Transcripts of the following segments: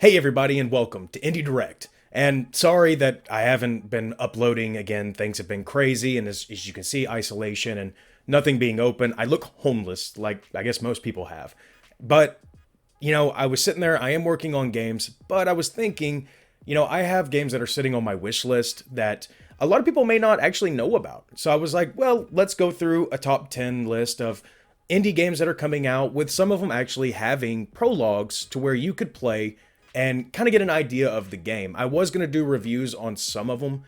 Hey everybody and welcome to Indie Direct. And sorry that I haven't been uploading again. Things have been crazy and as you can see, isolation and nothing being open. I look homeless like I guess most people have. But, I was sitting there, I am working on games, but I was thinking, I have games that are sitting on my wish list that a lot of people may not actually know about. So I was like, well, let's go through a top 10 list of indie games that are coming out, with some of them actually having prologues to where you could play and kind of get an idea of the game. I was going to do reviews on some of them,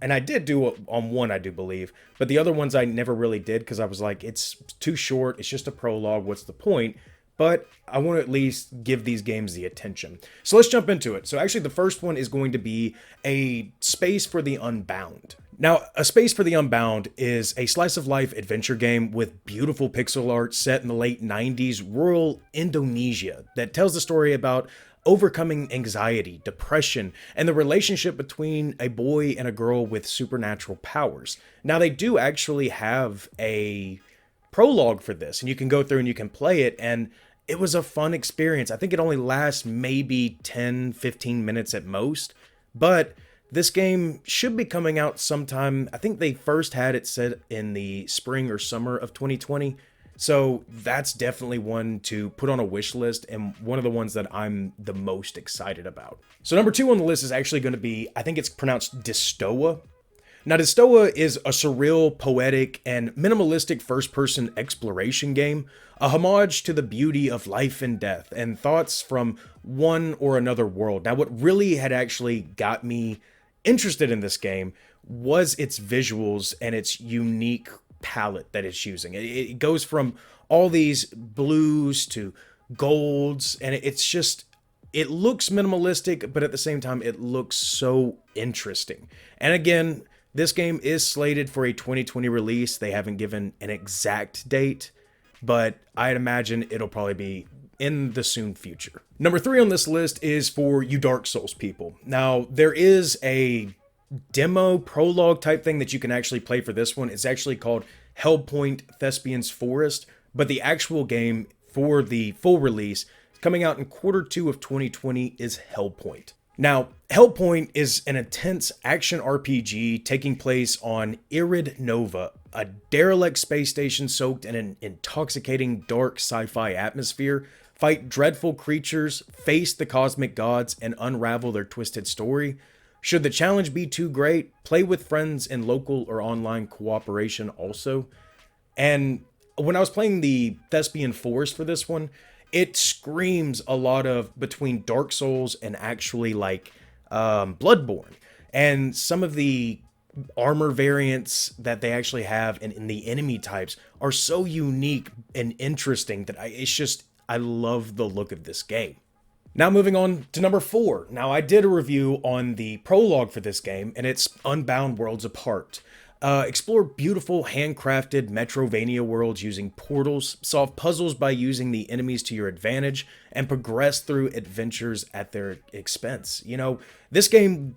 and I did do on one, I do believe, but the other ones I never really did because I was like, it's too short, it's just a prologue, what's the point? But I want to at least give these games the attention. So let's jump into it. So actually the first one is going to be a Space for the Unbound. Now, A Space for the Unbound is a slice of life adventure game with beautiful pixel art set in the late 90s rural Indonesia that tells the story about overcoming anxiety, depression, and the relationship between a boy and a girl with supernatural powers. Now, they do actually have a prologue for this, and you can go through and you can play it, and it was a fun experience. I think it only lasts maybe 10-15 minutes at most, but this game should be coming out sometime. I think they first had it set in the spring or summer of 2020. So that's definitely one to put on a wish list and one of the ones that I'm the most excited about. So number two on the list is actually going to be, I think it's pronounced Destoa. Now, Destoa is a surreal, poetic, and minimalistic first-person exploration game, a homage to the beauty of life and death and thoughts from one or another world. Now, what really had actually got me interested in this game was its visuals and its unique palette that it's using. It goes from all these blues to golds, and it looks minimalistic, but at the same time, it looks so interesting. And again, this game is slated for a 2020 release. They haven't given an exact date, but I'd imagine it'll probably be in the soon future. Number three on this list is for you Dark Souls people. Now, there is a demo prologue type thing that you can actually play for this one. It's actually called Hellpoint Thespian's Forest, but the actual game for the full release coming out in Q2 of 2020 is Hellpoint. Now, Hellpoint is an intense action RPG taking place on Irid Nova, a derelict space station soaked in an intoxicating dark sci-fi atmosphere. Fight dreadful creatures, face the cosmic gods, and unravel their twisted story. Should the challenge be too great, play with friends in local or online cooperation also. And when I was playing the Thespian Forest for this one, it screams a lot of between Dark Souls and actually Bloodborne. And some of the armor variants that they actually have and in the enemy types are so unique and interesting that I love the look of this game. Now moving on to number four. Now I did a review on the prologue for this game, and it's Unbound Worlds Apart. Explore beautiful handcrafted Metrovania worlds using portals, solve puzzles by using the enemies to your advantage, and progress through adventures at their expense. This game,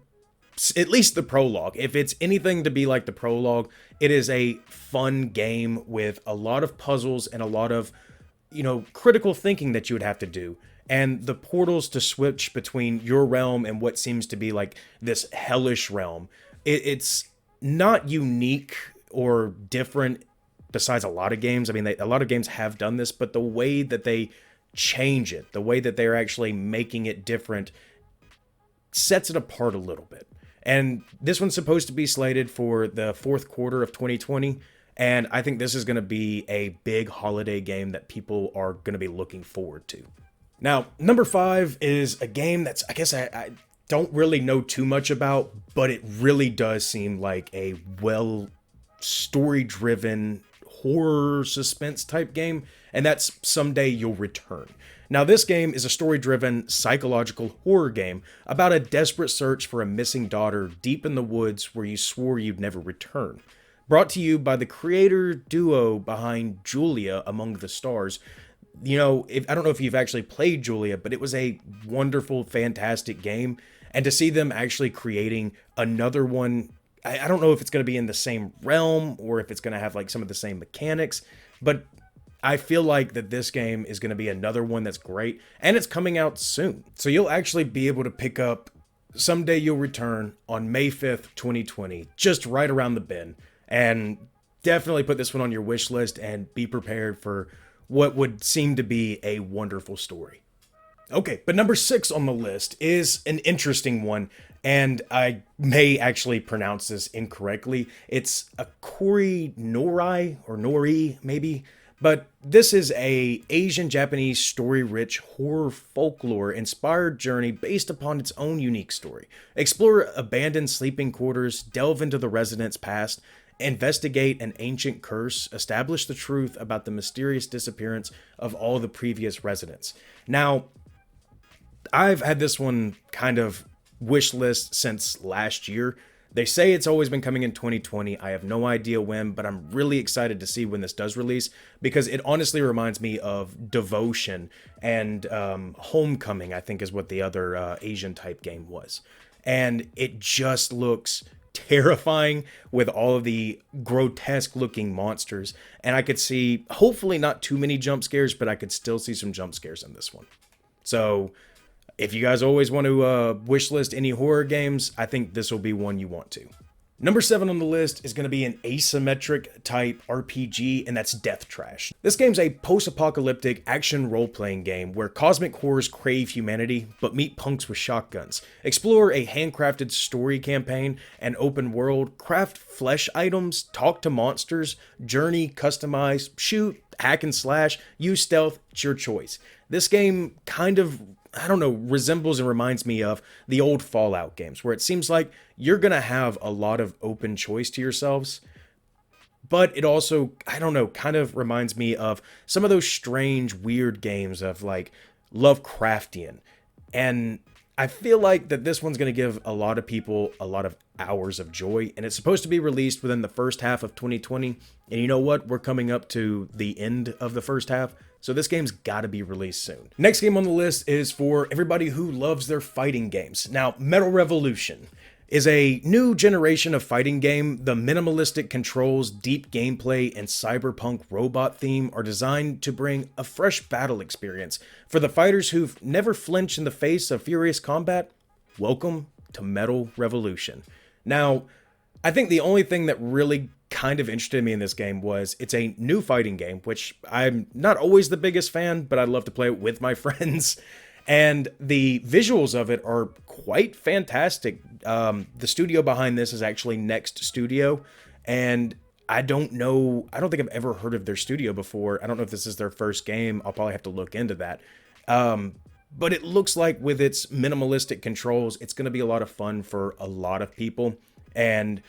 at least the prologue, if it's anything to be like the prologue, it is a fun game with a lot of puzzles and a lot of, critical thinking that you would have to do. And the portals to switch between your realm and what seems to be like this hellish realm. It's not unique or different besides a lot of games. I mean, a lot of games have done this, but the way that they change it, the way that they're actually making it different sets it apart a little bit. And this one's supposed to be slated for the fourth quarter of 2020. And I think this is going to be a big holiday game that people are going to be looking forward to. Now, number five is a game that's, I don't really know too much about, but it really does seem like a story-driven horror suspense type game, and that's Someday You'll Return. Now, this game is a story-driven psychological horror game about a desperate search for a missing daughter deep in the woods where you swore you'd never return. Brought to you by the creator duo behind Julia Among the Stars. I don't know if you've actually played Julia, but it was a wonderful, fantastic game. And to see them actually creating another one, I don't know if it's going to be in the same realm or if it's going to have some of the same mechanics, but I feel like that this game is going to be another one that's great, and it's coming out soon. So you'll actually be able to pick up Someday You'll Return on May 5th, 2020, just right around the bend. And definitely put this one on your wish list and be prepared for what would seem to be a wonderful story. Okay, but number 6 on the list is an interesting one, and I may actually pronounce this incorrectly. It's a Kori Norai, or Nori, maybe. But this is a Asian-Japanese story-rich horror folklore-inspired journey based upon its own unique story. Explore abandoned sleeping quarters, delve into the residents' past, investigate an ancient curse, establish the truth about the mysterious disappearance of all the previous residents. Now, I've had this one kind of wish list since last year. They say it's always been coming in 2020. I have no idea when, but I'm really excited to see when this does release, because it honestly reminds me of Devotion and Homecoming, I think is what the other Asian type game was. And it just looks terrifying with all of the grotesque looking monsters. And I could see, hopefully not too many jump scares, but I could still see some jump scares in this one. So if you guys always want to wish list any horror games, I think this will be one you want to. Number 7 on the list is going to be an asymmetric type RPG, and that's Death Trash. This game's a post-apocalyptic action role-playing game where cosmic horrors crave humanity, but meet punks with shotguns. Explore a handcrafted story campaign, an open world, craft flesh items, talk to monsters, journey, customize, shoot, hack and slash, use stealth, it's your choice. This game kind of, I don't know, resembles and reminds me of the old Fallout games, where it seems like you're going to have a lot of open choice to yourselves. But it also, I don't know, kind of reminds me of some of those strange, weird games of like Lovecraftian. And I feel like that this one's going to give a lot of people a lot of hours of joy. And it's supposed to be released within the first half of 2020. And you know what? We're coming up to the end of the first half. So this game's got to be released soon. Next game on the list is for everybody who loves their fighting games. Now, Metal Revolution is a new generation of fighting game. The minimalistic controls, deep gameplay, and cyberpunk robot theme are designed to bring a fresh battle experience. For the fighters who've never flinched in the face of furious combat, welcome to Metal Revolution. Now, I think the only thing that really kind of interested me in this game was it's a new fighting game, which I'm not always the biggest fan, but I'd love to play it with my friends. And the visuals of it are quite fantastic. The studio behind this is actually Next Studio, and I don't think I've ever heard of their studio before. I don't know if this is their first game. I'll probably have to look into that. But it looks like with its minimalistic controls, it's going to be a lot of fun for a lot of people. And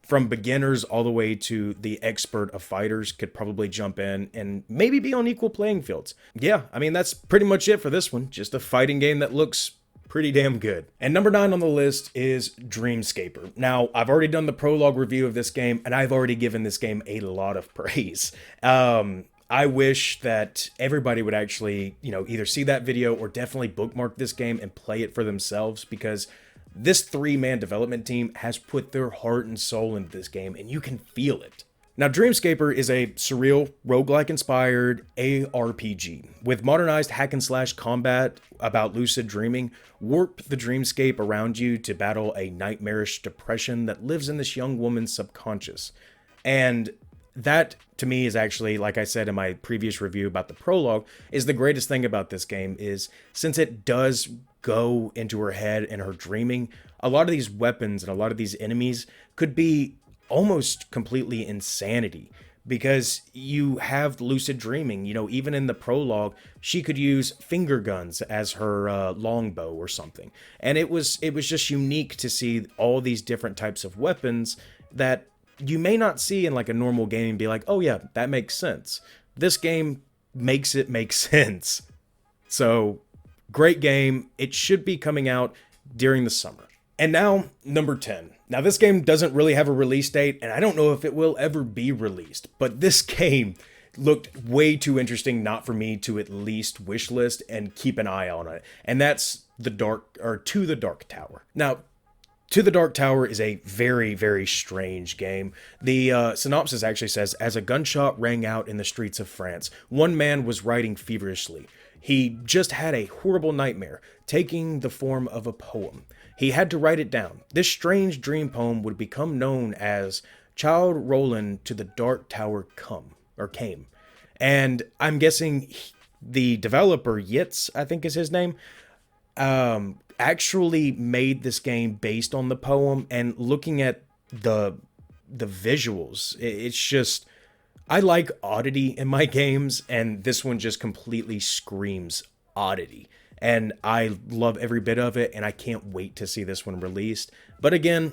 from beginners all the way to the expert of fighters could probably jump in and maybe be on equal playing fields. Yeah, I mean, that's pretty much it for this one. Just a fighting game that looks pretty damn good. And number 9 on the list is Dreamscaper. Now, I've already done the prologue review of this game, and I've already given this game a lot of praise. I wish that everybody would actually, either see that video or definitely bookmark this game and play it for themselves, because this 3-man development team has put their heart and soul into this game, and you can feel it. Now, Dreamscaper is a surreal, roguelike-inspired ARPG with modernized hack-and-slash combat about lucid dreaming. Warp the dreamscape around you to battle a nightmarish depression that lives in this young woman's subconscious. And that, to me, is actually, like I said in my previous review about the prologue, is the greatest thing about this game is, since it does go into her head and her dreaming, a lot of these weapons and a lot of these enemies could be almost completely insanity, because you have lucid dreaming. Even in the prologue, she could use finger guns as her longbow or something. And it was just unique to see all these different types of weapons that you may not see in like a normal game and be like, oh yeah, that makes sense. This game makes it make sense. So, great game. It should be coming out during the summer. And now, number 10. Now, this game doesn't really have a release date, and I don't know if it will ever be released, but this game looked way too interesting not for me to at least wishlist and keep an eye on it. And that's To the Dark Tower. Now, To the Dark Tower is a very, very strange game. The synopsis actually says, as a gunshot rang out in the streets of France, one man was writing feverishly. He just had a horrible nightmare, taking the form of a poem. He had to write it down. This strange dream poem would become known as Child Roland to the Dark Tower came. And I'm guessing the developer, Yitz, I think is his name, actually made this game based on the poem. And looking at the visuals, it's just, I like oddity in my games, and this one just completely screams oddity. And I love every bit of it, and I can't wait to see this one released. But again,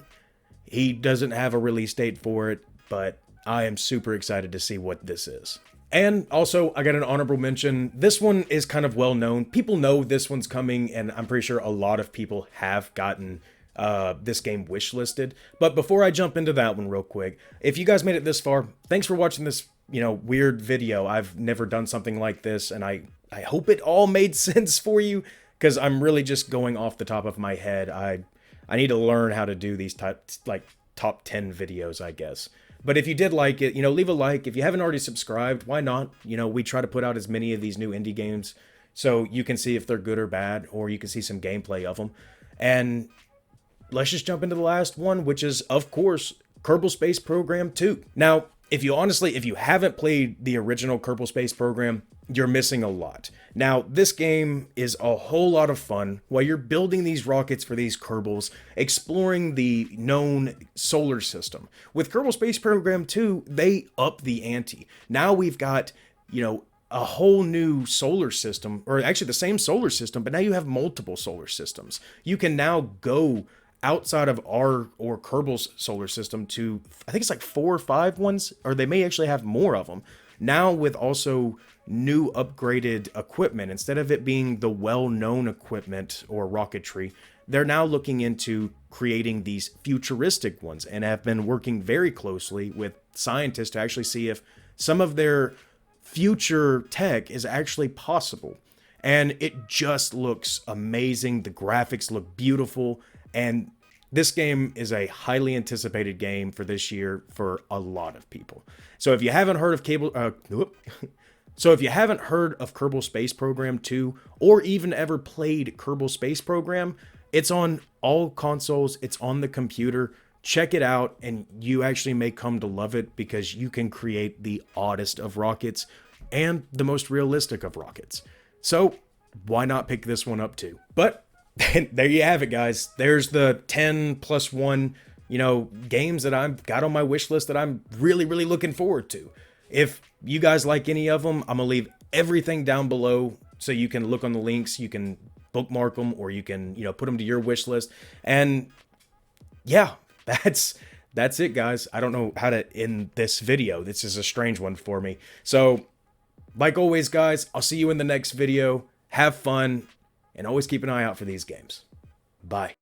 he doesn't have a release date for it, but I am super excited to see what this is. And also, I got an honorable mention. This one is kind of well known. People know this one's coming, and I'm pretty sure a lot of people have gotten this game wishlisted. But before I jump into that one real quick, if you guys made it this far, thanks for watching this, weird video. I've never done something like this, and I hope it all made sense for you, because I'm really just going off the top of my head. I need to learn how to do these top 10 videos, I guess. But if you did like it, leave a like. If you haven't already subscribed, why not? We try to put out as many of these new indie games so you can see if they're good or bad, or you can see some gameplay of them. And let's just jump into the last one, which is, of course, Kerbal Space Program 2. Now, if you haven't played the original Kerbal Space Program, you're missing a lot. Now, this game is a whole lot of fun while you're building these rockets for these Kerbals, exploring the known solar system. With Kerbal Space Program 2, they up the ante. Now we've got, a whole new solar system, or actually the same solar system, but now you have multiple solar systems. You can now go outside of our or Kerbal's solar system to, I think it's like 4 or 5 ones, or they may actually have more of them. Now with also new upgraded equipment, instead of it being the well-known equipment or rocketry, they're now looking into creating these futuristic ones and have been working very closely with scientists to actually see if some of their future tech is actually possible. And it just looks amazing. The graphics look beautiful, and this game is a highly anticipated game for this year for a lot of people. So if you haven't heard of Kerbal Space Program 2, or even ever played Kerbal Space Program, it's on all consoles, it's on the computer. Check it out, and you actually may come to love it, because you can create the oddest of rockets and the most realistic of rockets. So why not pick this one up too? But there you have it, guys. There's the 10 plus 1, games that I've got on my wish list that I'm really, really looking forward to. If you guys like any of them, I'm going to leave everything down below so you can look on the links, you can bookmark them, or you can, put them to your wish list. And yeah, that's it, guys. I don't know how to end this video. This is a strange one for me. So, like always, guys, I'll see you in the next video. Have fun, and always keep an eye out for these games. Bye.